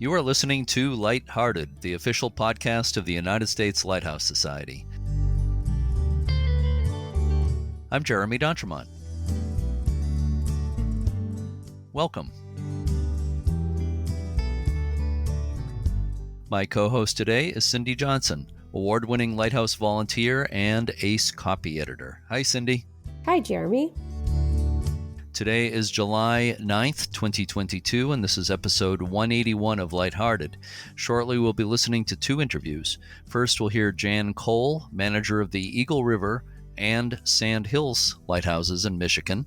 You are listening to Lighthearted, the official podcast of the United States Lighthouse Society. I'm Jeremy D'Entremont. Welcome. My co-host today is Cindy Johnson, award-winning Lighthouse volunteer and ace copy editor. Hi, Cindy. Hi, Jeremy. Today is July 9th, 2022, and this is episode 181 of Lighthearted. Shortly, we'll be listening to two interviews. First, we'll hear Jan Cole, manager of the Eagle River and Sand Hills Lighthouses in Michigan.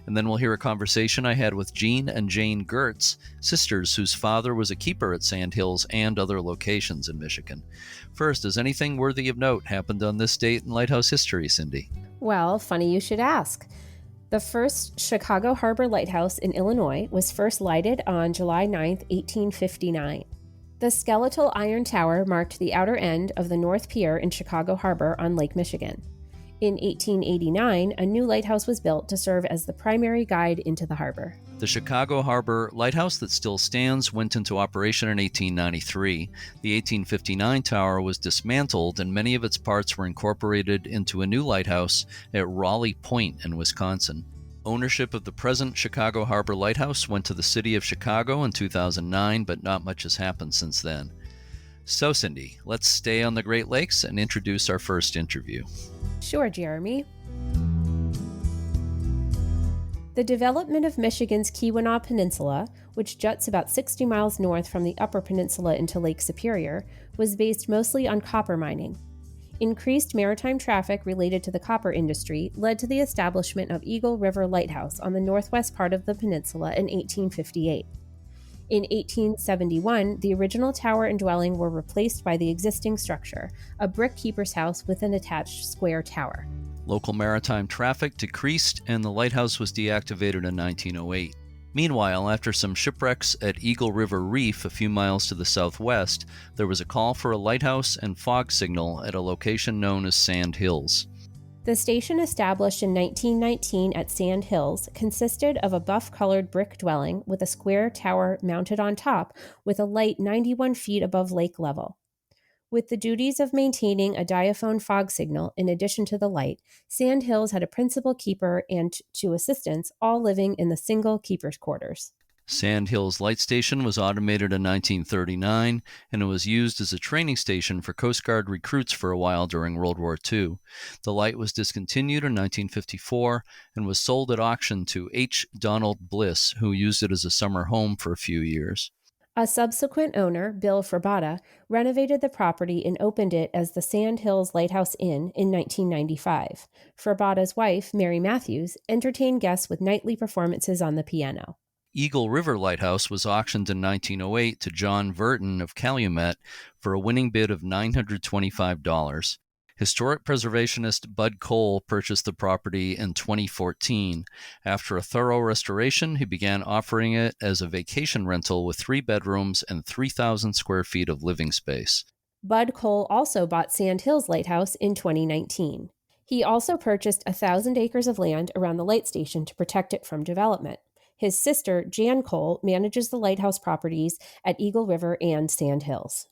And then we'll hear a conversation I had with Jean and Jane Gertz, sisters whose father was a keeper at Sand Hills and other locations in Michigan. First, has anything worthy of note happened on this date in lighthouse history, Cindy? Well, funny you should ask. The first Chicago Harbor Lighthouse in Illinois was first lighted on July 9, 1859. The skeletal iron tower marked the outer end of the North Pier in Chicago Harbor on Lake Michigan. In 1889, a new lighthouse was built to serve as the primary guide into the harbor. The Chicago Harbor Lighthouse that still stands went into operation in 1893. The 1859 tower was dismantled and many of its parts were incorporated into a new lighthouse at Raleigh Point in Wisconsin. Ownership of the present Chicago Harbor Lighthouse went to the city of Chicago in 2009, but not much has happened since then. So, Cindy, let's stay on the Great Lakes and introduce our first interview. Sure, Jeremy. The development of Michigan's Keweenaw Peninsula, which juts about 60 miles north from the Upper Peninsula into Lake Superior, was based mostly on copper mining. Increased maritime traffic related to the copper industry led to the establishment of Eagle River Lighthouse on the northwest part of the peninsula in 1858. In 1871, the original tower and dwelling were replaced by the existing structure, a brick keeper's house with an attached square tower. Local maritime traffic decreased and the lighthouse was deactivated in 1908. Meanwhile, after some shipwrecks at Eagle River Reef a few miles to the southwest, there was a call for a lighthouse and fog signal at a location known as Sand Hills. The station, established in 1919 at Sand Hills, consisted of a buff-colored brick dwelling with a square tower mounted on top with a light 91 feet above lake level. With the duties of maintaining a diaphone fog signal in addition to the light, Sand Hills had a principal keeper and two assistants, all living in the single keeper's quarters. Sand Hills Light Station was automated in 1939, and it was used as a training station for Coast Guard recruits for a while during World War II. The light was discontinued in 1954 and was sold at auction to H. Donald Bliss, who used it as a summer home for a few years. A subsequent owner, Bill Frabotta, renovated the property and opened it as the Sand Hills Lighthouse Inn in 1995. Frabotta's wife, Mary Matthews, entertained guests with nightly performances on the piano. Eagle River Lighthouse was auctioned in 1908 to John Verton of Calumet for a winning bid of $925. Historic preservationist Bud Cole purchased the property in 2014. After a thorough restoration, he began offering it as a vacation rental with 3 bedrooms and 3,000 square feet of living space. Bud Cole also bought Sand Hills Lighthouse in 2019. He also purchased 1,000 acres of land around the light station to protect it from development. His sister, Jan Cole, manages the lighthouse properties at Eagle River and Sand Hills.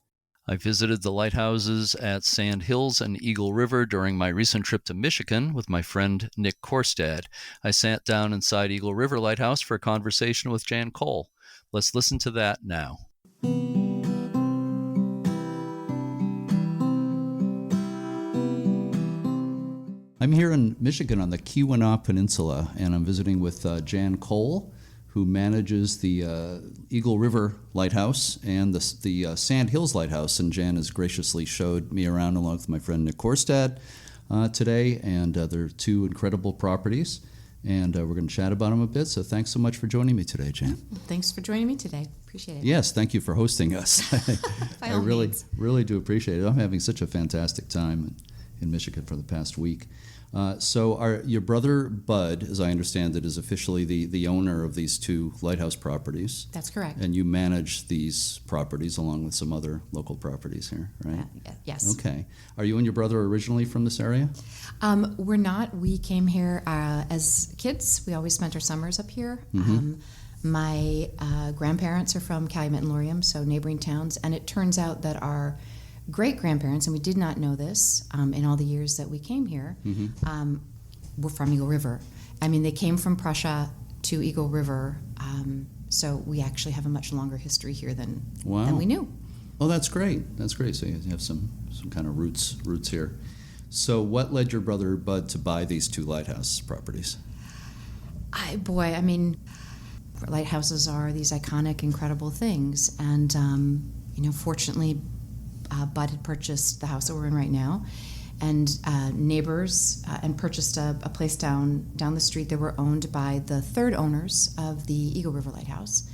I visited the lighthouses at Sand Hills and Eagle River during my recent trip to Michigan with my friend Nick Korstad. I sat down inside Eagle River Lighthouse for a conversation with Jan Cole. Let's listen to that now. I'm here in Michigan on the Keweenaw Peninsula, and I'm visiting with Jan Cole, who manages the Eagle River Lighthouse and the Sand Hills Lighthouse. And Jan has graciously showed me around along with my friend Nick Korstad today, and they're two incredible properties. And we're going to chat about them a bit, so thanks so much for joining me today, Jan. Thanks for joining me today. Appreciate it. Yes, thank you for hosting us. I really do appreciate it. I'm having such a fantastic time in Michigan for the past week. So your brother, Bud, as I understand it, is officially the owner of these two lighthouse properties. That's correct. And you manage these properties along with some other local properties here, right? Yes. Okay. Are you and your brother originally from this area? We're not. We came here as kids. We always spent our summers up here. Mm-hmm. My grandparents are from Calumet and Laurium, so neighboring towns, and it turns out that our great-grandparents, and we did not know this in all the years that we came here, were from Eagle River. I mean, they came from Prussia to Eagle River, so we actually have a much longer history here than we knew. Oh, that's great. That's great. So you have some kind of roots here. So what led your brother Bud to buy these 2 lighthouse properties? Lighthouses are these iconic, incredible things, and fortunately, Bud had purchased the house that we're in right now, and neighbors, and purchased a place down the street that were owned by the 3rd owners of the Eagle River Lighthouse.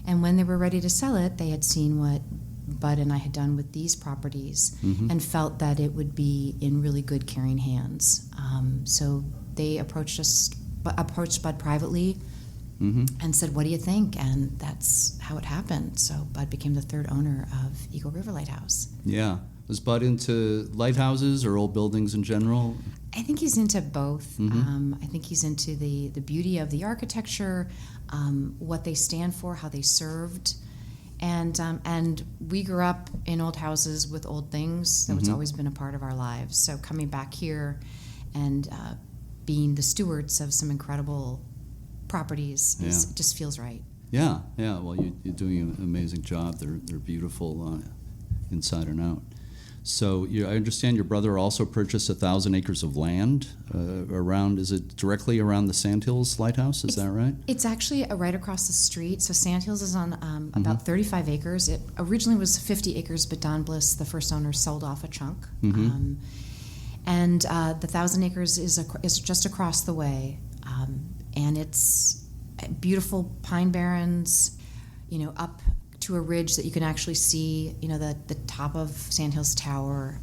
And when they were ready to sell it, they had seen what Bud and I had done with these properties, and felt that it would be in really good, caring hands. So they approached Bud privately, and said, "What do you think?" And that's how it happened. So Bud became the 3rd owner of Eagle River Lighthouse. Yeah. Was Bud into lighthouses or old buildings in general? I think he's into both. I think he's into the beauty of the architecture, what they stand for, how they served. And we grew up in old houses with old things. That's always been a part of our lives. So coming back here and being the stewards of some incredible properties just feels right. Yeah. Well, you're doing an amazing job. They're beautiful inside and out. So I understand your brother also purchased 1,000 acres of land around. Is it directly around the Sand Hills Lighthouse? Is that right? It's actually right across the street. So Sand Hills is on about 35 acres. It originally was 50 acres, but Don Bliss, the first owner, sold off a chunk. And the 1,000 acres is just across the way, and it's beautiful pine barrens, up to a ridge that you can actually see, the top of Sand Hills Tower.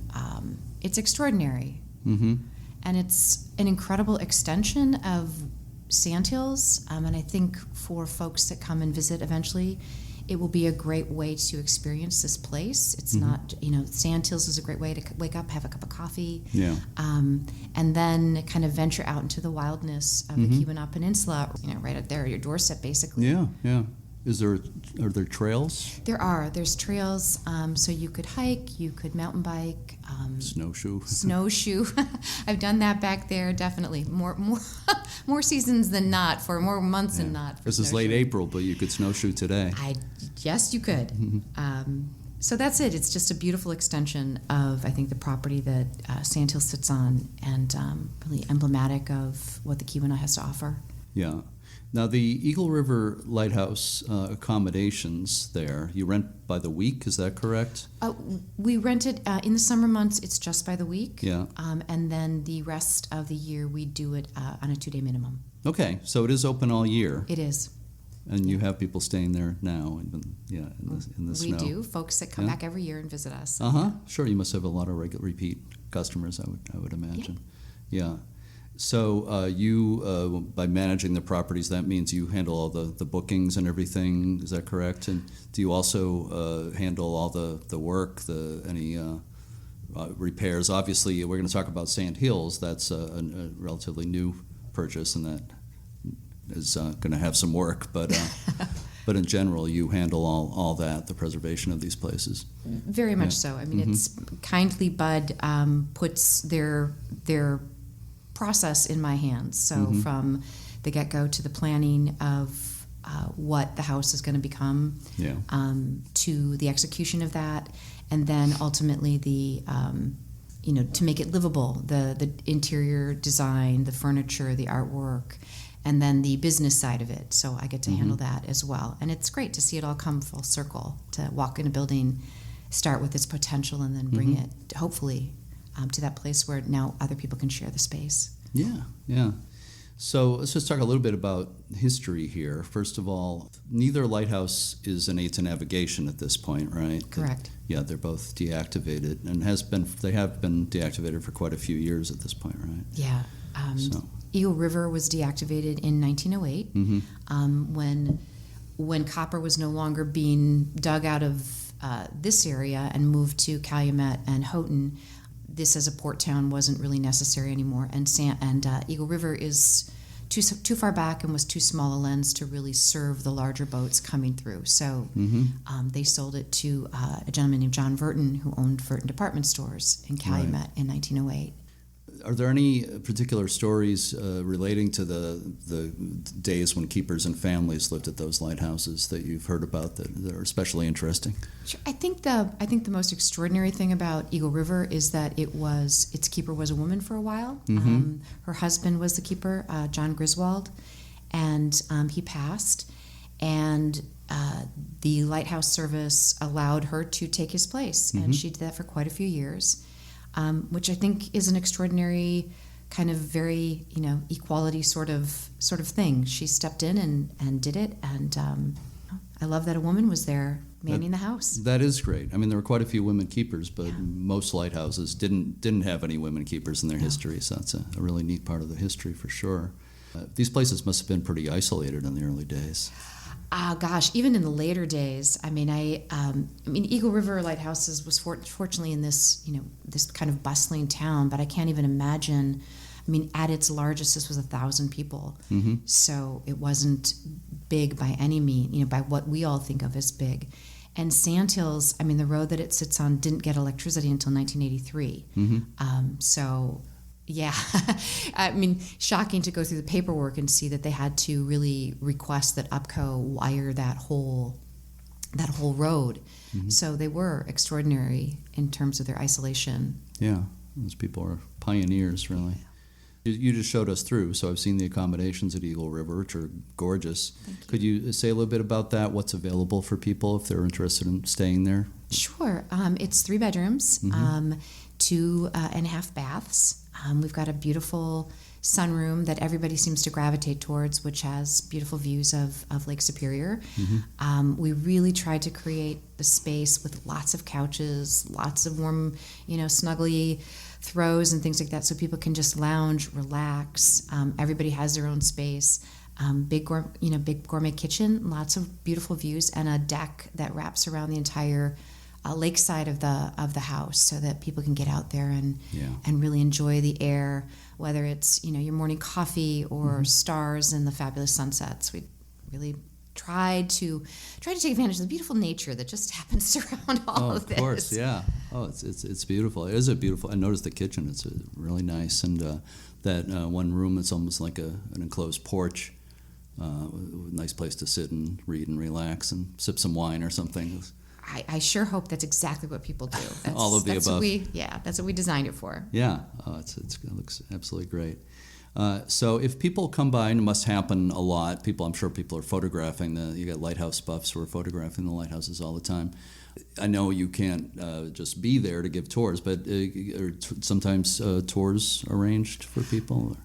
It's extraordinary. And it's an incredible extension of Sand Hills. And I think for folks that come and visit eventually, it will be a great way to experience this place. It's not, Sand Hills is a great way to wake up, have a cup of coffee, and then kind of venture out into the wildness of the Keweenaw Peninsula, right out there at your doorstep, basically. Yeah. Are there trails? There's trails, so you could hike, you could mountain bike, snowshoe. I've done that back there, definitely. More seasons than not, for more months than not. This is late April, but you could snowshoe today. Yes, you could. So that's it. It's just a beautiful extension of, I think, the property that Sand Hills sits on, and really emblematic of what the Keweenaw has to offer. Yeah. Now, the Eagle River Lighthouse accommodations there, you rent by the week, is that correct? We rent it in the summer months, it's just by the week. Yeah. And then the rest of the year, we do it on a 2-day minimum. Okay, so it is open all year. It is. And you have people staying there now, in the snow. We do, folks that come back every year and visit us. Sure, you must have a lot of repeat customers, I would imagine. Yeah. So you, by managing the properties, that means you handle all the bookings and everything. Is that correct? And do you also handle all the work, any repairs? Obviously, we're going to talk about Sand Hills. That's a relatively new purchase, and that is going to have some work. But but in general, you handle all that, the preservation of these places. Very much so. I mean, it's kindly Bud puts their process in my hands. So from the get-go to the planning of what the house is going to become, to the execution of that, and then ultimately the to make it livable, the interior design, the furniture, the artwork, and then the business side of it. So I get to handle that as well. And it's great to see it all come full circle, to walk in a building, start with its potential, and then bring it, hopefully, to that place where now other people can share the space. Yeah. So let's just talk a little bit about history here. First of all, neither lighthouse is an aid to navigation at this point, right? Correct. They're both deactivated, and they have been deactivated for quite a few years at this point, right? Yeah. Eagle River was deactivated in 1908 when copper was no longer being dug out of this area and moved to Calumet and Houghton. This as a port town wasn't really necessary anymore, and Eagle River is too far back and was too small a lens to really serve the larger boats coming through. So they sold it to a gentleman named John Verton, who owned Verton Department Stores in Calumet in 1908. Are there any particular stories relating to the days when keepers and families lived at those lighthouses that you've heard about that are especially interesting? Sure. I think the most extraordinary thing about Eagle River is that its keeper was a woman for a while. Her husband was the keeper, John Griswold, and he passed. And the lighthouse service allowed her to take his place, and she did that for quite a few years. Which I think is an extraordinary kind of very, equality sort of thing. She stepped in and did it, and I love that a woman was there manning the house. That is great. I mean, there were quite a few women keepers, but most lighthouses didn't have any women keepers in their history, so that's a really neat part of the history for sure. These places must have been pretty isolated in the early days. Gosh, even in the later days, I mean, Eagle River Lighthouses was fortunately in this, this kind of bustling town, but I can't even imagine. I mean, at its largest, this was 1,000 people, so it wasn't big by any means, by what we all think of as big. And Sand Hills, I mean, the road that it sits on didn't get electricity until 1983, so. Yeah, I mean, shocking to go through the paperwork and see that they had to really request that UPCO wire that whole road. So they were extraordinary in terms of their isolation. Yeah, those people are pioneers, really. You just showed us through, so I've seen the accommodations at Eagle River, which are gorgeous. Could you say a little bit about that? What's available for people if they're interested in staying there? Sure. It's 3 bedrooms, 2.5 baths. We've got a beautiful sunroom that everybody seems to gravitate towards, which has beautiful views of Lake Superior. We really tried to create the space with lots of couches, lots of warm, snuggly throws and things like that, so people can just lounge, relax. Everybody has their own space. Big gourmet kitchen, lots of beautiful views, and a deck that wraps around the entire lakeside of the house, so that people can get out there and really enjoy the air, whether it's your morning coffee or stars and the fabulous sunsets. We really tried to take advantage of the beautiful nature that just happens around all of this. Of course, yeah. Oh, it's beautiful. It is a beautiful. I noticed the kitchen. It's really nice, and that one room is almost like an enclosed porch. Nice place to sit and read and relax and sip some wine or something. I sure hope that's exactly what people do. All of the above. That's what we designed it for. Yeah, it looks absolutely great. So if people come by, and it must happen a lot, I'm sure people are photographing you got lighthouse buffs who are photographing the lighthouses all the time. I know you can't just be there to give tours, but are sometimes tours arranged for people?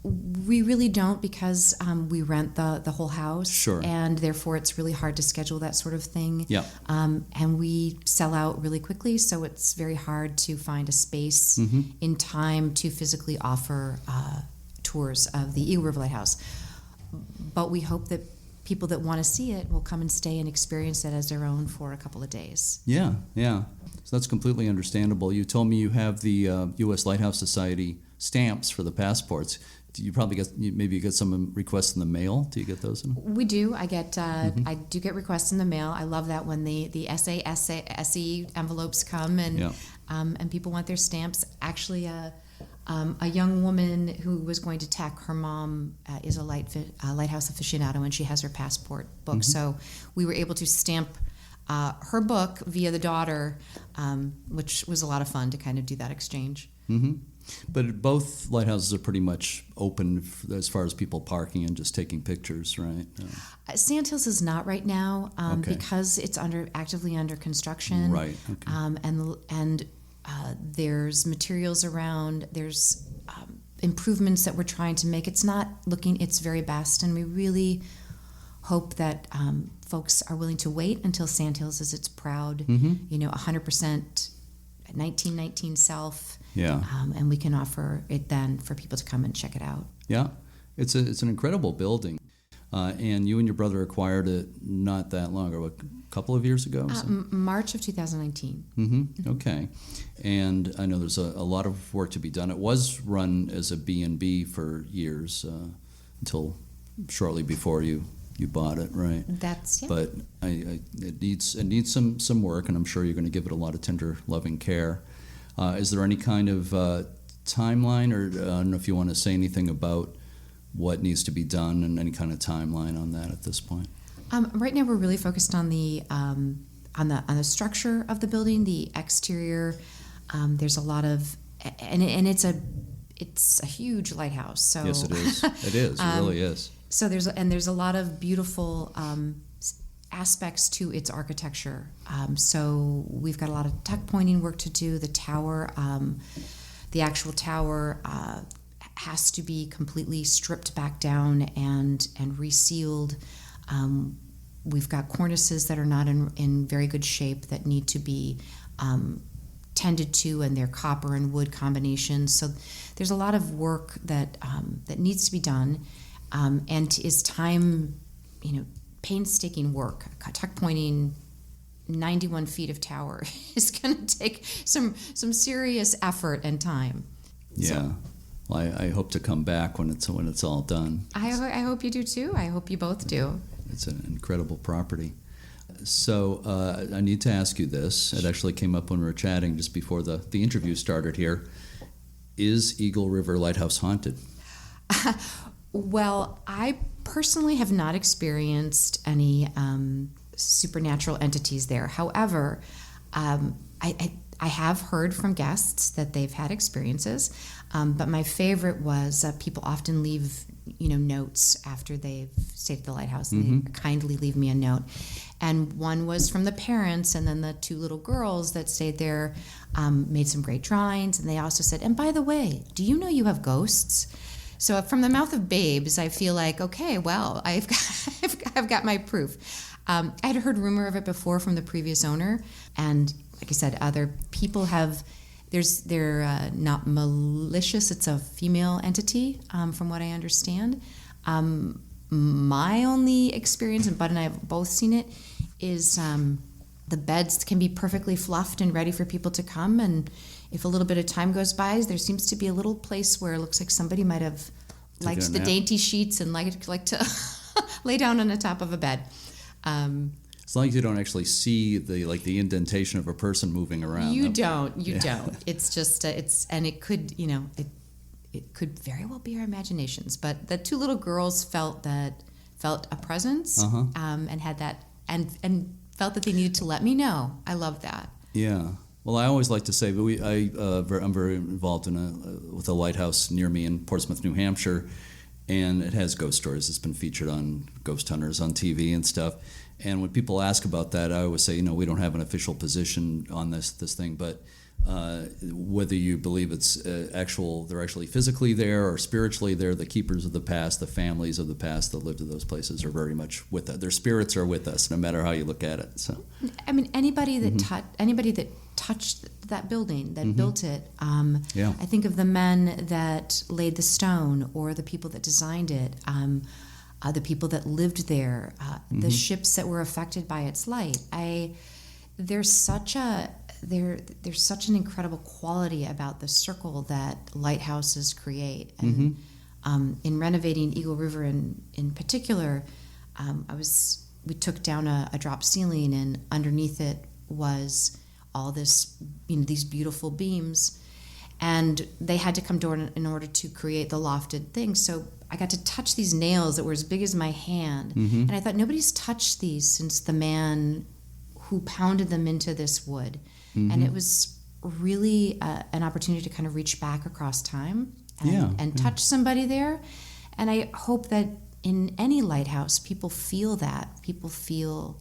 We really don't, because we rent the whole house. Sure. And therefore it's really hard to schedule that sort of thing. Yeah. And we sell out really quickly, so it's very hard to find a space in time to physically offer tours of the Eagle River Lighthouse. But we hope that people that want to see it will come and stay and experience it as their own for a couple of days. Yeah. So that's completely understandable. You told me you have the U.S. Lighthouse Society stamps for the passports. You probably get some requests in the mail. Do you get those? We do. I do get requests in the mail. I love that when the SE envelopes come and people want their stamps. Actually, a young woman who was going to TEC, her mom is a lighthouse aficionado, and she has her passport book. So we were able to stamp her book via the daughter, which was a lot of fun to kind of do that exchange. But both lighthouses are pretty much open as far as people parking and just taking pictures, right? Sand Hills is not right now because it's actively under construction. Right. Okay. And there's materials around. There's improvements that we're trying to make. It's not looking its very best, and we really hope that folks are willing to wait until Sand Hills is its proud, 100%. 1919 self, and we can offer it then for people to come and check it out. Yeah, it's an incredible building, and you and your brother acquired it not that long ago, a couple of years ago? March of 2019. Okay, and I know there's a lot of work to be done. It was run as a B&B for years, until shortly before you bought it, right? That's, yeah. But it needs some work, and I'm sure you're going to give it a lot of tender, loving care. Is there any kind of timeline, or I don't know if you want to say anything about what needs to be done and any kind of timeline on that at this point? Right now, we're really focused on the structure of the building, the exterior. There's a lot of, and it's a huge lighthouse. So yes, it is. It is. It really is. So there's a lot of beautiful aspects to its architecture. So we've got a lot of tuck pointing work to do. The tower, the actual tower, has to be completely stripped back down and resealed. We've got cornices that are not in very good shape that need to be tended to, and they're copper and wood combinations. So there's a lot of work that needs to be done, and is time, painstaking work. Tuck pointing 91 feet of tower is going to take some serious effort and time. Yeah. So, well, I hope to come back when it's all done. I hope you do too. I hope you both do. It's an incredible property. So I need to ask you this. It actually came up when we were chatting just before the interview started here. Is Eagle River Lighthouse haunted? Well, I personally have not experienced any supernatural entities there. However, I have heard from guests that they've had experiences, but my favorite was people often leave notes after they've stayed at the lighthouse, and they kindly leave me a note. And one was from the parents, and then the two little girls that stayed there made some great drawings, and they also said, and by the way, do you know you have ghosts? So from the mouth of babes, I feel like, okay, well, I've got my proof. I had heard rumor of it before from the previous owner, and like I said, other people have. They're not malicious. It's a female entity, from what I understand. My only experience, and Bud and I have both seen it, is the beds can be perfectly fluffed and ready for people to come, and if a little bit of time goes by, there seems to be a little place where it looks like somebody might have liked the dainty sheets and like to lay down on the top of a bed. As long as you don't actually see the indentation of a person moving around. You don't. It's just and it could it could very well be our imaginations. But the two little girls felt a presence, and had that and felt that they needed to let me know. I love that. Yeah. Well, I always like to say, but I'm very involved with a lighthouse near me in Portsmouth, New Hampshire, and it has ghost stories. It's been featured on Ghost Hunters on TV and stuff. And when people ask about that, I always say, we don't have an official position on this thing, but whether you believe it's they're actually physically there or spiritually there, the keepers of the past, the families of the past that lived in those places are very much with us. Their spirits are with us, no matter how you look at it. So, I mean, anybody that touched that building, that built it. I think of the men that laid the stone, or the people that designed it. The people that lived there, the ships that were affected by its light. There's such an incredible quality about the circle that lighthouses create. And in renovating Eagle River in particular, we took down a drop ceiling, and underneath it was all this, these beautiful beams, and they had to come down in order to create the lofted thing. So I got to touch these nails that were as big as my hand, and I thought, nobody's touched these since the man who pounded them into this wood. And it was really an opportunity to kind of reach back across time and touch somebody there. And I hope that in any lighthouse, people feel that. People feel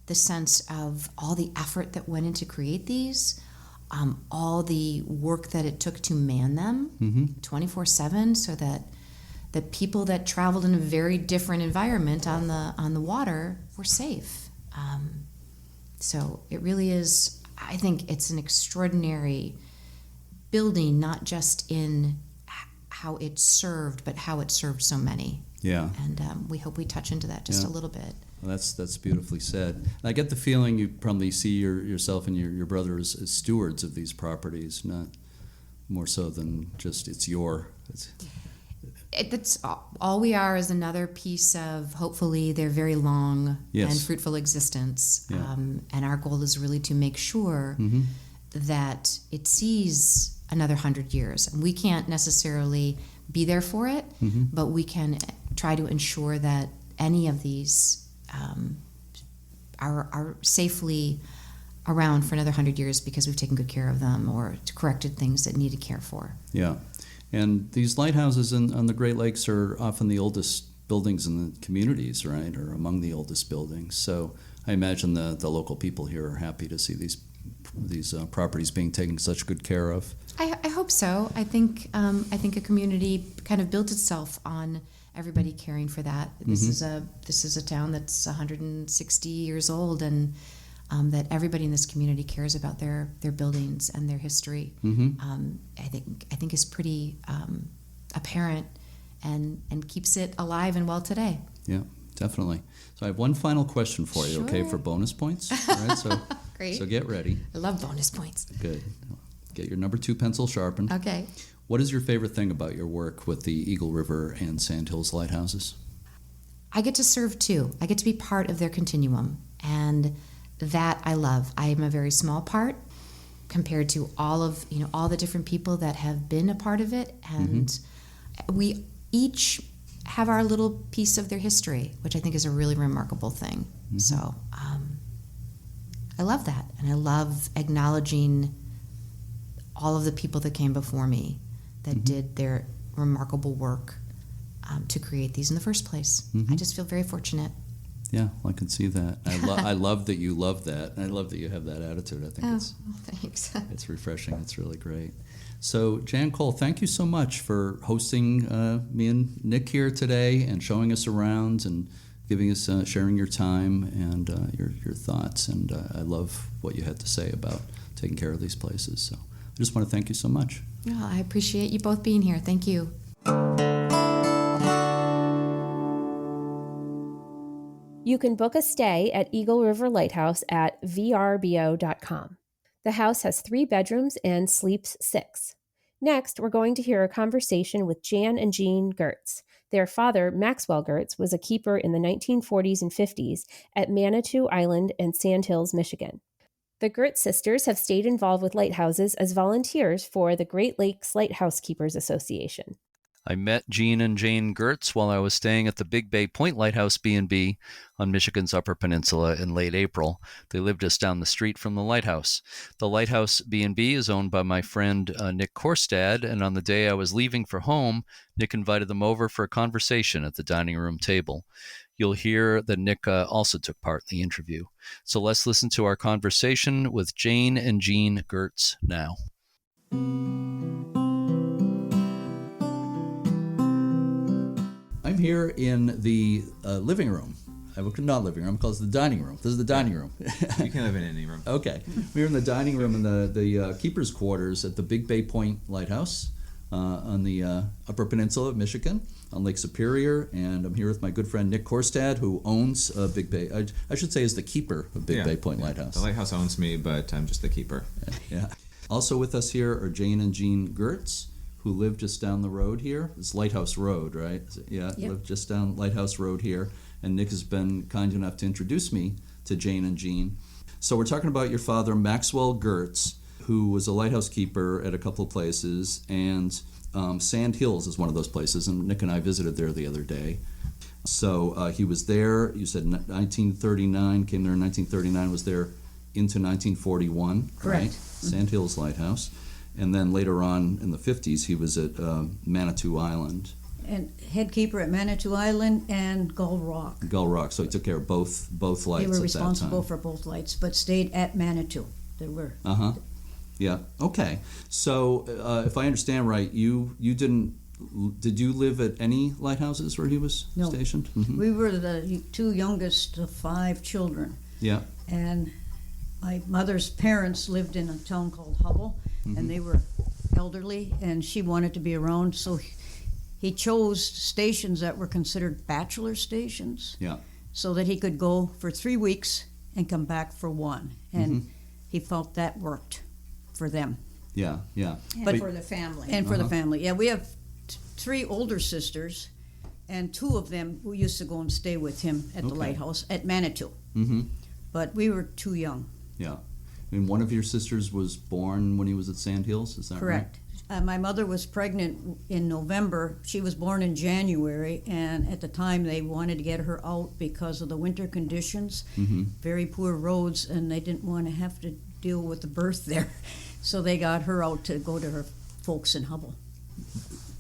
the sense of all the effort that went into create these, all the work that it took to man them 24/7, so that the people that traveled in a very different environment on the water were safe. So it really is, I think it's an extraordinary building, not just in how it served, but how it served so many. Yeah. And we hope we touch into that just a little bit. Well, that's beautifully said. And I get the feeling you probably see yourself and your brother as stewards of these properties, not more so than just it's That's all we are, is another piece of hopefully their very long Yes. and fruitful existence. Yeah. And our goal is really to make sure that it sees another 100 years. And we can't necessarily be there for it, but we can try to ensure that any of these are safely around for another 100 years because we've taken good care of them or corrected things that needed care for. Yeah. And these lighthouses on the Great Lakes are often the oldest buildings in the communities, right, or among the oldest buildings. So I imagine the local people here are happy to see these properties being taken such good care of. I hope so. I think a community kind of built itself on everybody caring for that. This is a town that's 160 years old, and that everybody in this community cares about their buildings and their history. I think is pretty apparent and keeps it alive and well today. Yeah, definitely. So I have one final question for you, okay, for bonus points. All right, so Great. So get ready. I love bonus points. Good. Get your number 2 pencil sharpened. Okay. What is your favorite thing about your work with the Eagle River and Sand Hills Lighthouses? I get to serve too. I get to be part of their continuum, and that I love. I am a very small part compared to all the different people that have been a part of it, and we each have our little piece of their history, which I think is a really remarkable thing. So I love that, and I love acknowledging all of the people that came before me that did their remarkable work to create these in the first place. I just feel very fortunate. Yeah, well, I can see that. I love that you love that, and I love that you have that attitude. I think Thanks. it's refreshing. It's really great. So, Jan Cole, thank you so much for hosting me and Nick here today and showing us around and giving us, sharing your time and your thoughts. And I love what you had to say about taking care of these places. So, I just want to thank you so much. Well, I appreciate you both being here. Thank you. You can book a stay at Eagle River Lighthouse at vrbo.com. The house has 3 bedrooms and sleeps 6. Next, we're going to hear a conversation with Jan and Jean Gertz. Their father, Maxwell Gertz, was a keeper in the 1940s and 50s at Manitou Island and Sand Hills, Michigan. The Gertz sisters have stayed involved with lighthouses as volunteers for the Great Lakes Lighthouse Keepers Association. I met Jean and Jane Gertz while I was staying at the Big Bay Point Lighthouse B&B on Michigan's Upper Peninsula in late April. They lived just down the street from the lighthouse. The Lighthouse B&B is owned by my friend Nick Korstad, and on the day I was leaving for home, Nick invited them over for a conversation at the dining room table. You'll hear that Nick also took part in the interview. So let's listen to our conversation with Jane and Jean Gertz now. I'm here in the living room. Not living room, because it's the dining room. This is the dining room. You can live in any room. Okay. We're in the dining room in the keeper's quarters at the Big Bay Point Lighthouse on the Upper Peninsula of Michigan on Lake Superior. And I'm here with my good friend Nick Korstad, who owns Big Bay. I should say is the keeper of Big Bay Point Lighthouse. The lighthouse owns me, but I'm just the keeper. Yeah. Also with us here are Jane and Jean Gertz, who live just down the road here. It's Lighthouse Road, right? Yeah, yep. Live just down Lighthouse Road here. And Nick has been kind enough to introduce me to Jane and Jean. So we're talking about your father, Maxwell Gertz, who was a lighthouse keeper at a couple of places, and Sand Hills is one of those places, and Nick and I visited there the other day. So he was there, you said 1939, came there in 1939, was there into 1941, correct. Right? Sand Hills Lighthouse. And then later on in the 50s, he was at Manitou Island. And head keeper at Manitou Island and Gull Rock. Gull Rock, so he took care of both lights at that time. They were responsible for both lights, but stayed at Manitou. They were. Yeah, okay. So if I understand right, did you live at any lighthouses where he was stationed? Mm-hmm. We were the 2 youngest of 5 children. Yeah. And my mother's parents lived in a town called Hubble, and they were elderly, and she wanted to be around, so he chose stations that were considered bachelor stations, so that he could go for 3 weeks and come back for 1, and he felt that worked for them. Yeah. But for the family. And for the family. Yeah, we have 3 older sisters, and 2 of them who used to go and stay with him at the lighthouse at Manitou. Mm-hmm. But we were too young. Yeah. And one of your sisters was born when he was at Sand Hills, is that Correct. My mother was pregnant in November. She was born in January, and at the time they wanted to get her out because of the winter conditions, very poor roads, and they didn't want to have to deal with the birth there. So they got her out to go to her folks in Hubble.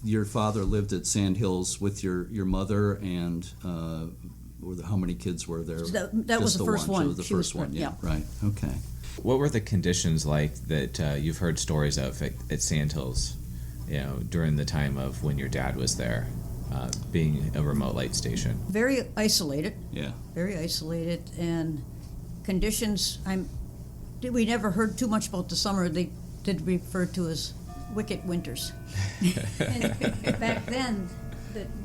Your father lived at Sand Hills with your mother, and how many kids were there? That was the first one. So it was the She was first one, pregnant, yeah. Right, okay. What were the conditions like that you've heard stories of at Sand Hills, during the time of when your dad was there, being a remote light station? Very isolated. Yeah. Very isolated, and conditions. We never heard too much about the summer. They did refer to as wicked winters. And back then,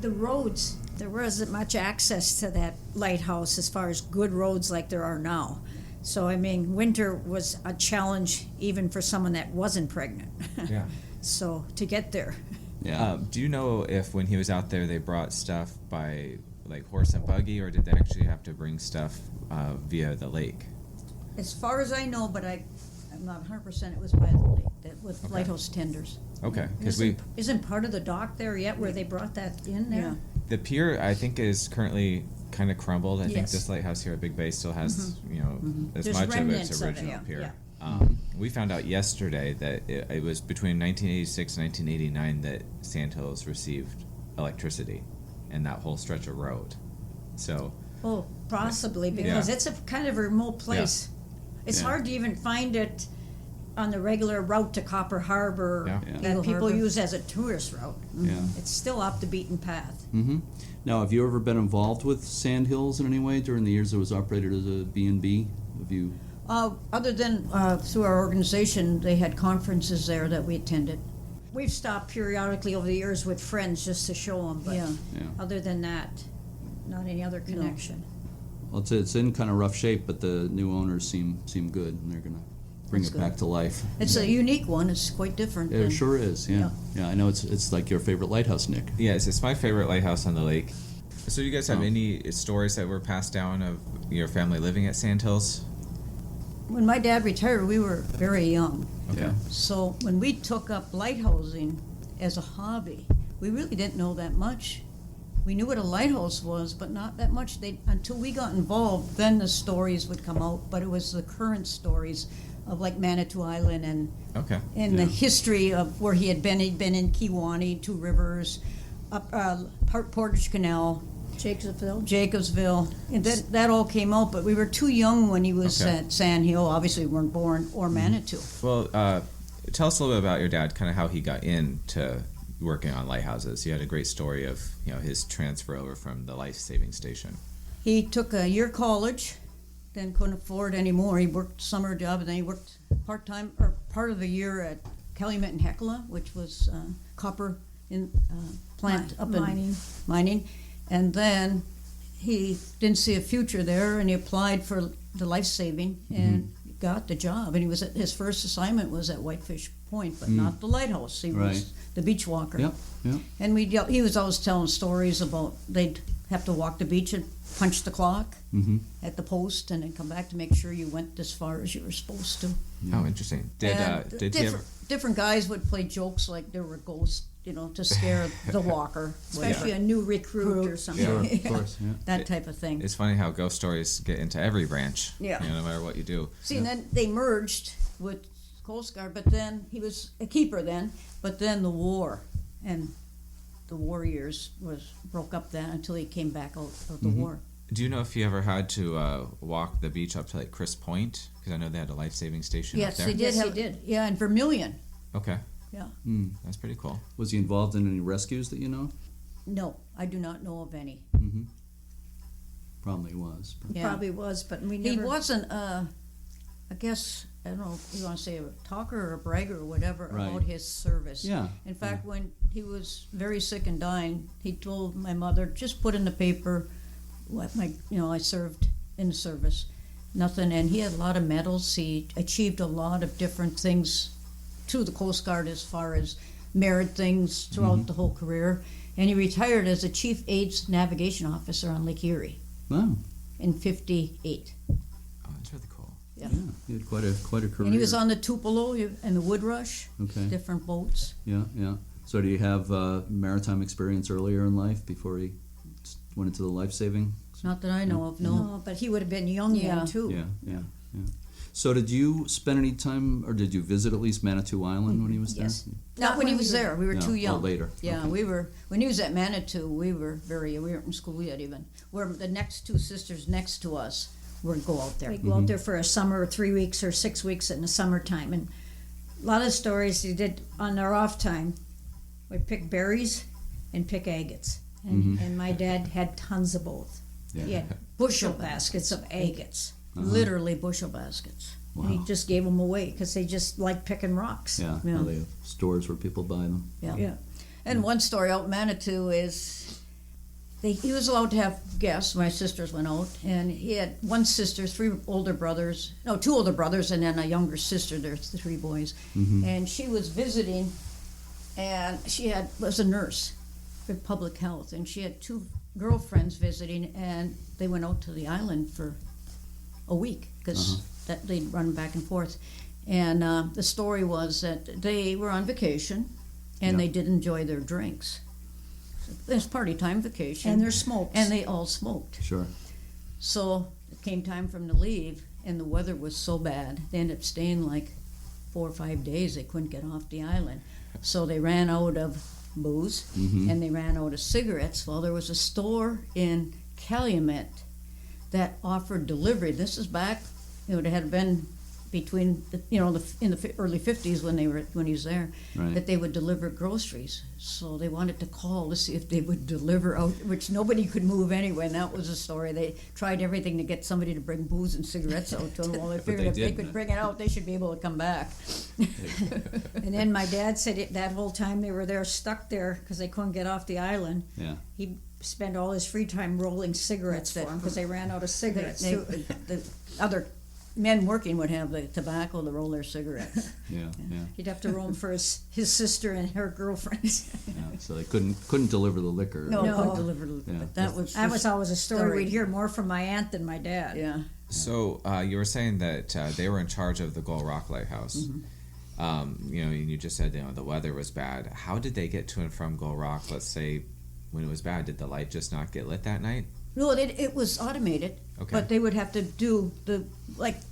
the roads, there wasn't much access to that lighthouse as far as good roads like there are now. So, I mean, winter was a challenge even for someone that wasn't pregnant. Yeah. So, to get there. Yeah. Do you know if when he was out there they brought stuff by like horse and buggy, or did they actually have to bring stuff via the lake? As far as I know, but I'm not 100%, it was by the lake, with lighthouse tenders. Okay, because Isn't part of the dock there yet where they brought that in there? Yeah. the pier I think is currently kind of crumbled. I think Yes. this lighthouse here at Big Bay still has as There's much of remnants its of it, original yeah, pier. yeah. We found out yesterday that it was between 1986 and 1989 that Sand Hills received electricity and that whole stretch of road. So Oh, possibly, because Yeah. it's a kind of a remote place. It's Yeah. hard to even find it on the regular route to Copper Harbor Yeah. Yeah. that Eagle people Harbor. use as a tourist route. Yeah. It's still off the beaten path. Mm-hmm. Now, have you ever been involved with Sand Hills in any way during the years it was operated as a B&B? Have you? Other than through our organization, they had conferences there that we attended. We've stopped periodically over the years with friends just to show them, but Yeah. Yeah. other than that, not any other connection. Well, it's in kind of rough shape, but the new owners seem good, and they're gonna bring That's it good. back to life. It's a unique one. It's quite different. It than- sure is. Yeah. Yeah. Yeah. I know it's like your favorite lighthouse, Nick. yes, it's my favorite lighthouse on the lake. So you guys have Oh. any stories that were passed down of your family living at Sand Hills? When my dad retired, we were very young. Okay. Yeah. So when we took up lighthousing as a hobby, we really didn't know that much. We knew what a lighthouse was, but not that much. Until we got involved, then the stories would come out. But it was the current stories of like Manitou Island and Okay. the history of where he had been. He'd been in Keweenaw, Two Rivers, up Portage Canal, Jacobsville, and that all came out. But we were too young when he was Okay. at Sand Hill. Obviously, we weren't born, or Manitou. Well, tell us a little bit about your dad, kind of how he got into working on lighthouses. You had a great story of his transfer over from the life-saving station. He took a year college, then couldn't afford anymore. He worked summer job, and then he worked part-time or part of the year at Calumet and Hecla, which was copper in plant up in mining. And then he didn't see a future there, and he applied for the life-saving and got the job. And his first assignment was at Whitefish Point, but not the lighthouse. He Right. was the beach walker. Yep. Yep. And he was always telling stories about they'd have to walk the beach and punch the clock Mm-hmm. at the post and then come back to make sure you went as far as you were supposed to. Oh, interesting. Did he ever? Different guys would play jokes like there were ghosts, to scare the walker, Especially a new recruit or something. Sure. Of course. Yeah. that type of thing. It's funny how ghost stories get into every branch. Yeah. No matter what you do. See, and then they merged with Coast Guard, but then he was a keeper then, but then the war and the war years broke up then until he came back out of the war. Do you know if you ever had to walk the beach up to like Chris Point? Because I know they had a life-saving station Yes, up there. they did. Yes, he did. Yeah, in Vermilion. Okay, Yeah. that's pretty cool. Was he involved in any rescues that you know? No, I do not know of any. Mm-hmm. Probably was. But. Yeah. Probably was, but we He never... wasn't, I guess, I don't know if you want to say a talker or a bragger or whatever Right. about his service. Yeah. In fact, when he was very sick and dying, he told my mother, just put in the paper what I served in the service. Nothing, and he had a lot of medals. He achieved a lot of different things to the Coast Guard as far as merit things throughout the whole career. And he retired as a Chief AIDS Navigation Officer on Lake Erie Wow. in 58. Oh, that's really cool. Yeah. Yeah, he had quite a career. And he was on the Tupelo and the Wood Rush, Okay. different boats. Yeah, yeah. So do you have maritime experience earlier in life before he went into the life-saving? Not that I know of, no. No, but he would have been young Yeah. then too. Yeah, yeah, yeah. So did you spend any time, or did you visit at least Manitou Island when he was there? Yes. Not when he was there. We were No, too young. Oh, later. Yeah, Okay. we were, when he was at Manitou, we weren't in school yet even. Where the next two sisters next to us would go out there. We'd go out there for a summer, 3 weeks or 6 weeks in the summertime. And a lot of stories he did on our off time. We'd pick berries and pick agates. And my dad had tons of both. He Yeah. had bushel baskets of agates. Literally bushel baskets. And he Wow. just gave them away because they just liked picking rocks. Yeah, Yeah. well, they have stores where people buy them. Yeah. Yeah. And one story out in Manitou is he was allowed to have guests. My sisters went out, and he had two older brothers, and then a younger sister. There's the three boys. And she was visiting, and was a nurse for public health, and she had two girlfriends visiting, and they went out to the island for a week because they'd run back and forth. And the story was that they were on vacation, and Yeah. they did enjoy their drinks. It was party time vacation. And their smokes. And they all smoked. Sure. So it came time for them to leave, and the weather was so bad. They ended up staying like 4 or 5 days. They couldn't get off the island. So they ran out of booze, and they ran out of cigarettes. Well, there was a store in Calumet that offered delivery. This is back, it had been between, in the early 50s when he was there, Right. that they would deliver groceries. So they wanted to call to see if they would deliver out, which nobody could move anyway, and that was the story. They tried everything to get somebody to bring booze and cigarettes out to them. Well, they figured they if they didn't. could bring it out, they should be able to come back. And then my dad said that whole time they were there, stuck there because they couldn't get off the island. Yeah. He spent all his free time rolling cigarettes for them because they ran out of cigarettes too. The other men working would have the tobacco to roll their cigarettes. Yeah, yeah, He'd have to roll 'em for his sister and her girlfriends. yeah. So they couldn't deliver the liquor. No, No. couldn't deliver. Yeah. But that was That was always a story. story. We'd hear more from my aunt than my dad. Yeah. So you were saying that they were in charge of the Gull Rock Lighthouse. And you just said the weather was bad. How did they get to and from Gull Rock? Let's say when it was bad, did the light just not get lit that night? No, it was automated. Okay. But they would have to do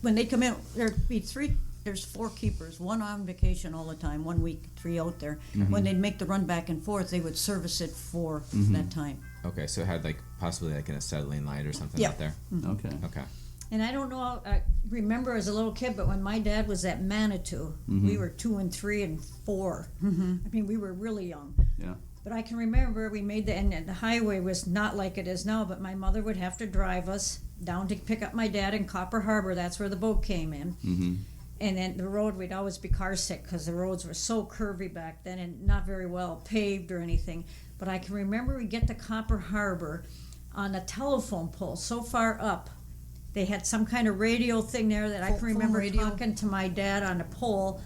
when they come in, there's 4 keepers, one on vacation all the time, 1 week, 3 out there. When they'd make the run back and forth, they would service it for that time. Okay, so it had possibly an acetylene light or something Yeah. out there. Okay. Okay. And I don't know, I remember as a little kid, but when my dad was at Manitou, we were 2 and 3 and 4. I mean, we were really young. Yeah. But I can remember we made and the highway was not like it is now, but my mother would have to drive us down to pick up my dad in Copper Harbor. That's where the boat came in. Mm-hmm. And then the road, we'd always be car sick because the roads were so curvy back then and not very well paved or anything. But I can remember we get to Copper Harbor on a telephone pole so far up. They had some kind of radio thing there that I can Phone remember radio? talking to my dad on a pole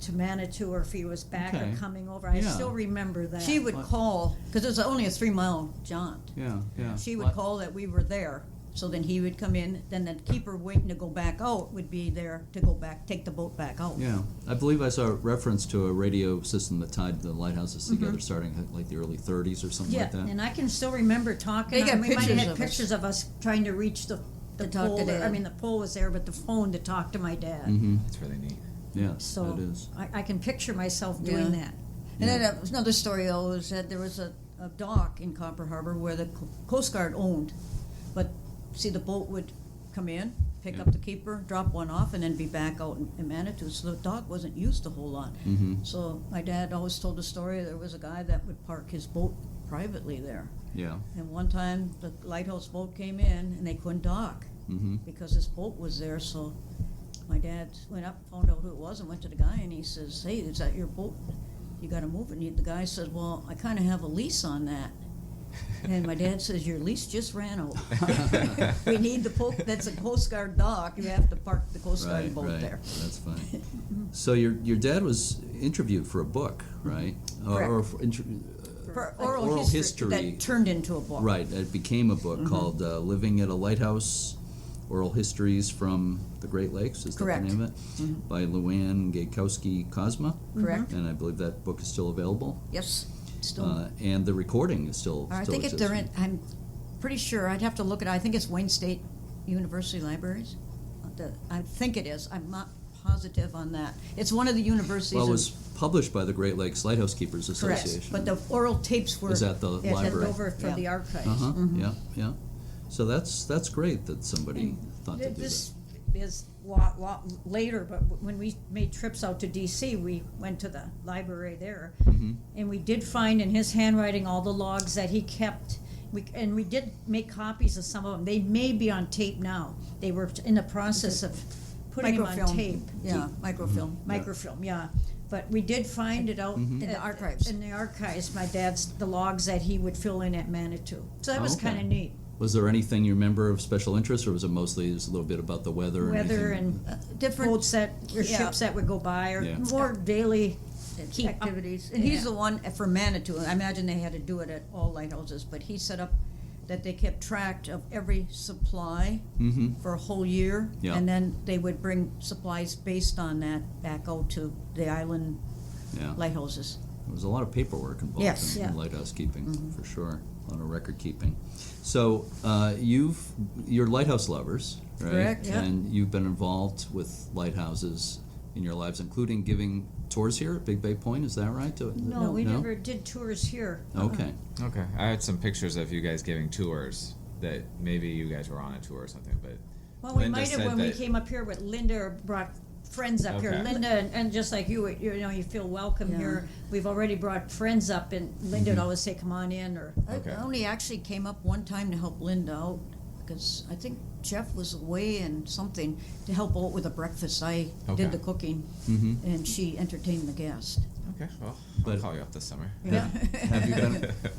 to Manitou or if he was back Okay. or coming over. I Yeah. still remember that. She would call, because it was only a 3-mile jaunt. Yeah, yeah. She would call that we were there. So then he would come in, then the keeper waiting to go back out would be there to go back, take the boat back out. Yeah, I believe I saw a reference to a radio system that tied the lighthouses together starting at like the early 30s or something Yeah, like that. and I can still remember talking. They got we might have pictures had of us. pictures of us trying to reach the To talk pole. to there. Dad. I mean, the pole was there, but the phone to talk to my dad. Mm-hmm. That's really neat. Yeah, So it is. I can picture myself doing Yeah. that. And then another story though is that there was a dock in Copper Harbor where the Coast Guard owned, but see the boat would come in, pick up the keeper, drop one off, and then be back out in Manitou. So the dock wasn't used a whole lot. Mm-hmm. So my dad always told the story. There was a guy that would park his boat privately there, Yeah. and one time the lighthouse boat came in and they couldn't dock Mm-hmm. because his boat was there. So my dad went up, found out who it was, and went to the guy, and he says, "Hey, is that your boat? You got to move it." And the guy said, "Well, I kind of have a lease on that." And my dad says, "Your lease just ran out. We need the boat. That's a Coast Guard dock. You have to park the Coast Guard boat there." That's funny. So your dad was interviewed for a book, right? or For oral history that turned into a book. Right, it became a book called Living at a Lighthouse, Oral Histories from the Great Lakes, is that Correct. the name of it? By Luann Gaykowski-Kozma. Correct. And I believe that book is still available. Yes. Still. And the recording is still I still think exists. I'm pretty sure. I'd have to look at it. I think it's Wayne State University Libraries. I think it is. I'm not positive on that. It's one of the universities. Well, it was published by the Great Lakes Lighthouse Keepers correct. Association. But the oral tapes were. is at the Yeah, sent library. over for Yeah. the archives. Yeah. So that's great that somebody thought to do This that. is a lot later, but when we made trips out to DC, we went to the library there, and we did find in his handwriting all the logs that he kept. We did make copies of some of them. They may be on tape now. They were in the process of putting them on Microfilm. tape. Yeah, microfilm. Microfilm, yeah. But we did find it out In the archives. In the archives, my dad's the logs that he would fill in at Manitou. So that was Okay. kind of neat. Was there anything you remember of special interest, or was it mostly just a little bit about the weather? Weather anything? and Different boats that or Yeah. ships that would go by, or Yeah. more daily keep activities. And he's Yeah. the one for Manitou. I imagine they had to do it at all lighthouses, but he set up that they kept track of every supply for a whole year, Yeah. and then they would bring supplies based on that back out to the island Yeah. lighthouses. There was a lot of paperwork involved Yes. in Yeah. lighthouse keeping, for sure. A lot of record keeping. So you're lighthouse lovers, right? Correct, yeah. And you've been involved with lighthouses in your lives, including giving tours here at Big Bay Point. Is that right? No, we never did tours here. Okay. Okay, I had some pictures of you guys giving tours that maybe you guys were on a tour or something, but Well, we Linda might have said when we that- came up here with Linda, or brought friends up here. Okay. Linda, and just like you know, you feel welcome Yeah. here. We've already brought friends up, and Linda would always say, "Come on in," or Okay. I only actually came up one time to help Linda out, because I think Jeff was away and something to help out with the breakfast. I Okay. did the cooking, and she entertained the guest. okay, well, But- I'll call you up this summer. Yeah.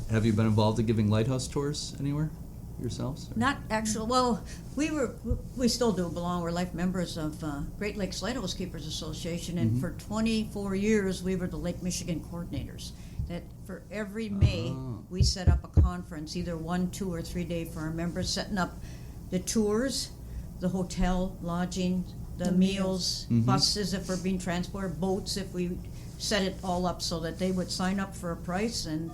Have you been involved in giving lighthouse tours anywhere yourselves? Not actual. Well, we still do belong. We're life members of Great Lakes Lighthouse Keepers Association, and for 24 years we were the Lake Michigan coordinators. That for every May Oh. we set up a conference, either 1, 2, or 3 day for our members, setting up the tours, the hotel, lodging, the meals, buses if we're being transported, boats if we set it all up so that they would sign up for a price and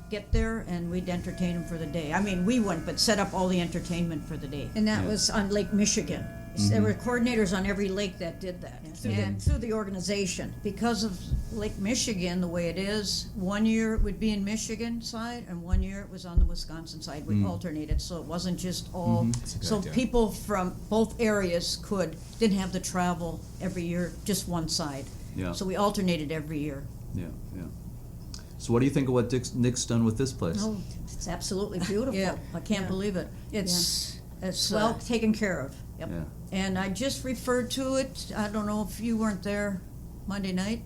get there, and we'd entertain them for the day. I mean, we wouldn't, but set up all the entertainment for the day. and that was on Lake Michigan. There were coordinators on every lake that did that through the organization. Because of Lake Michigan, the way it is, 1 year it would be in Michigan side, and 1 year it was on the Wisconsin side. We alternated, so it wasn't just all. That's a good So idea. people from both areas didn't have to travel every year, just one side. Yeah. So we alternated every year. Yeah. So what do you think of what Nick's done with this place? Oh, it's absolutely beautiful. Yeah, I can't Yeah. believe it. It's Well taken care of. Yep. Yeah. And I just referred to it, I don't know if you weren't there Monday night,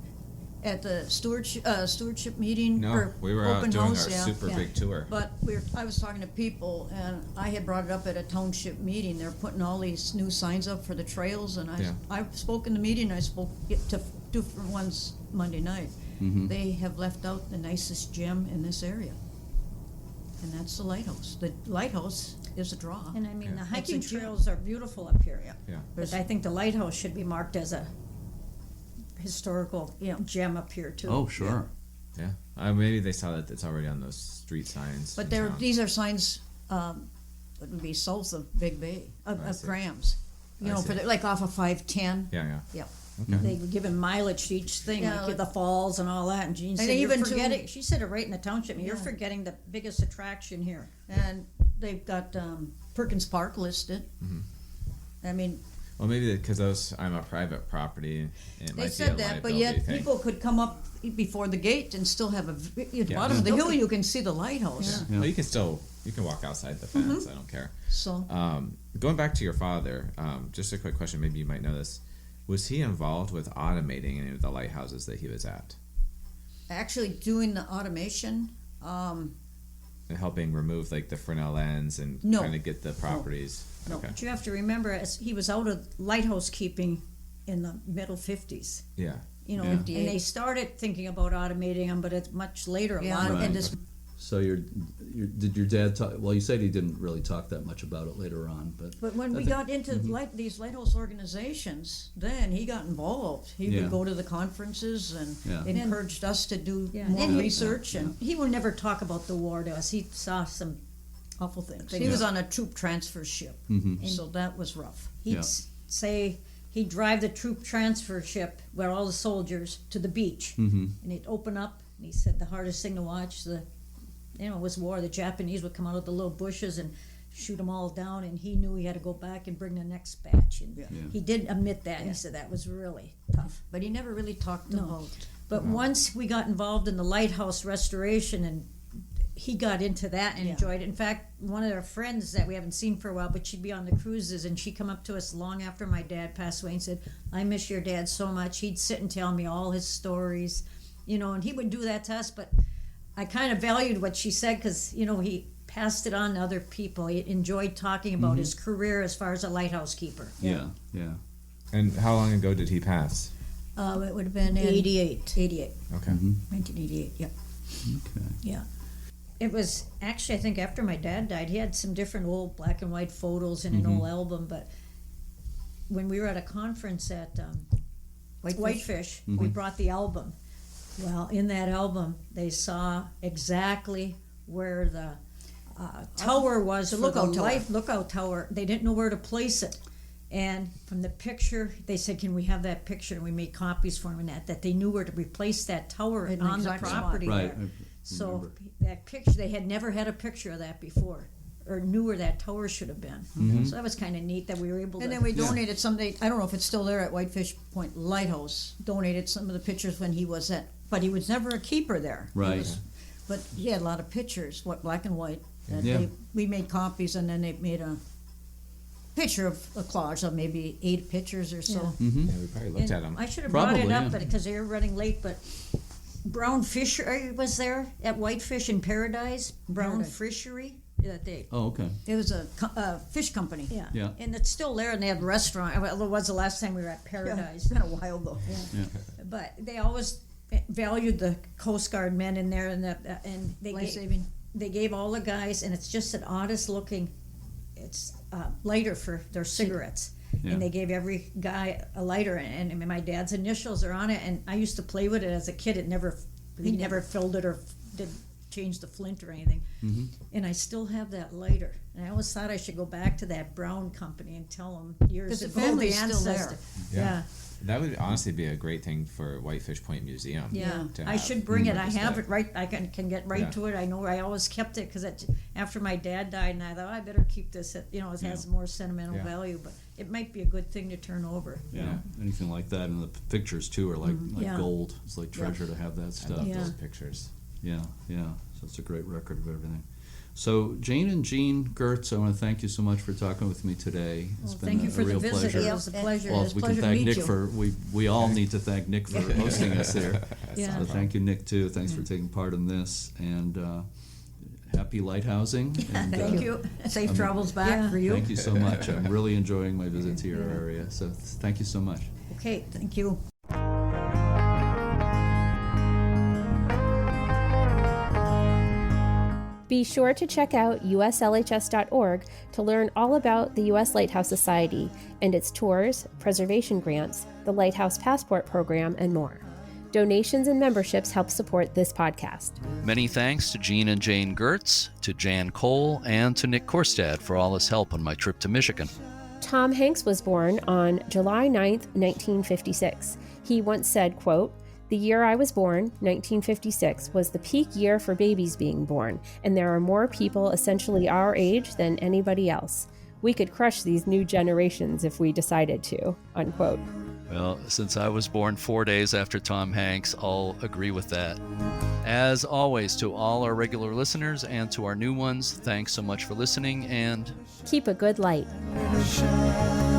at the stewardship meeting. No, or we were out open doing house, our yeah. super big tour. But I was talking to people, and I had brought it up at a township meeting. They're putting all these new signs up for the trails, and Yeah. I spoke in the meeting. I spoke to different ones Monday night. They have left out the nicest gem in this area, and that's the lighthouse. The lighthouse is a draw. And I mean, Yeah. the hiking It's a gem. trails are beautiful up here. Yeah. But I think the lighthouse should be marked as a historical gem up here too. Oh, sure. Yeah. Maybe they saw that it's already on those street signs. But in town. these are signs that would be south of Big Bay, I of see. Grams. You I know, see. like off of 510. Yeah. Yep. Okay. They were giving mileage to each thing, Yeah, like the falls and all that. And Jean said, even "You're to- forgetting." She said it right in the township. You're Yeah. forgetting the biggest attraction here. And they've got Perkins Park listed. I mean, Well, maybe because I'm a private property. And it they might said be a that, but liability yet thing. people could come up before the gate and still have at the Yeah. bottom of the Still hill could- you can see the lighthouse. Yeah. Well, you can walk outside the fence. I don't care. So Going back to your father, just a quick question. Maybe you might know this. Was he involved with automating any of the lighthouses that he was at, actually doing the automation, and helping remove like the Fresnel ends and No. trying to get the properties? No. Okay. But you have to remember, as he was out of lighthouse keeping in the middle 50s. Yeah. You know, Yeah. and they started thinking about automating them, but it's much later. A lot of Right. and this. So did your dad talk? Well, you said he didn't really talk that much about it later on, but But when we got into these lighthouse organizations, then he got involved. He Yeah. would go to the conferences and Yeah. encouraged us to do Yeah. more And he- research and He will never talk about the war to us. He saw some awful things. Things. He was on a troop transfer ship, so that was rough. He'd Yeah. say he'd drive the troop transfer ship with all the soldiers to the beach, and he'd open up. And he said the hardest thing to watch was war. The Japanese would come out of the little bushes and shoot them all down, and he knew he had to go back and bring the next batch. And Yeah. he did admit that. And he said that was really tough. But he never really talked No. about. But once we got involved in the lighthouse restoration, and he got into that and Yeah. enjoyed it. In fact, one of our friends that we haven't seen for a while, but she'd be on the cruises, and she'd come up to us long after my dad passed away and said, "I miss your dad so much." He'd sit and tell me all his stories, and he would do that to us. But I kind of valued what she said because, he passed it on to other people. He enjoyed talking about his career as far as a lighthouse keeper. yeah. And how long ago did he pass? It would have been in 88. 1988. Yeah. Okay. Yeah. It was actually, I think, after my dad died, he had some different old black and white photos in an old album. But when we were at a conference at Whitefish, we brought the album. Well, in that album, they saw exactly where the tower was, The for lookout tower. lookout tower. They didn't know where to place it. And from the picture, they said, "Can we have that picture?" And we made copies for them, and that they knew where to replace that tower In the on the exact spot. property Right. there. I So remember. that picture, they had never had a picture of that before, or knew where that tower should have been. So that was kind of neat that we were able And to. then we donated some. I don't know if it's still there at Whitefish Point Lighthouse. Donated some of the pictures when he was at, but he was never a keeper there. He Right. was- but he had a lot of pictures, black and white. And Yeah. we made copies, and then they made a picture of a collage of maybe 8 pictures or so. Yeah. Yeah, we probably looked at him. I should have brought it Probably, up, yeah. but because they were running late. But Brown Fishery was there at Whitefish in Paradise. Brown Paradise. Fishery. That they. Oh, okay. It was a fish company. Yeah. Yeah. And it's still there, and they have a restaurant. Well, it was the last time we were at Yeah, Paradise. it's been a while though. But they always valued the Coast Guard men in there, and they Life gave, saving. they gave all the guys, and it's just an oddest looking. It's lighter for their cigarettes, Yeah. and they gave every guy a lighter, and my dad's initials are on it. And I used to play with it as a kid. He never filled it or did change the flint or anything. And I still have that lighter. And I always thought I should go back to that Brown company and tell them years 'Cause the ago family's still ancestor. there. Yeah. That would honestly be a great thing for Whitefish Point Museum. Yeah, to I have. should bring it. I Just have like- it right. I can get right Yeah. to it. I know I always kept it because after my dad died, and I thought I better keep this. It has more sentimental Yeah. value, but it might be a good thing to turn over. Yeah. Anything like that, and the pictures too are like Yeah. gold. It's like treasure to have that I stuff. love Yeah. those pictures. Yeah. So it's a great record of everything. So Jane and Jean Gertz, I want to thank you so much for talking with me today. It's Well, been thank you a for the real visit. pleasure. It was a pleasure. Well, It was a we can pleasure to thank meet Nick you. for we all need to thank Nick for hosting us there. Yeah. So thank you, Nick, too. Thanks for taking part in this, and happy lighthousing. And, Thank you. Safe travels back for you. Thank you so much. I'm really enjoying my visit to your area. So thank you so much. Okay. Thank you. Be sure to check out uslhs.org to learn all about the U.S. Lighthouse Society and its tours, preservation grants, the Lighthouse Passport Program, and more. Donations and memberships help support this podcast. Many thanks to Jean and Jane Gertz, to Jan Cole, and to Nick Korstad for all his help on my trip to Michigan. Tom Hanks was born on July 9th, 1956. He once said, quote, "The year I was born, 1956, was the peak year for babies being born, and there are more people essentially our age than anybody else. We could crush these new generations if we decided to," unquote. Well, since I was born 4 days after Tom Hanks, I'll agree with that. As always, to all our regular listeners and to our new ones, thanks so much for listening, and Keep a good light. Shine.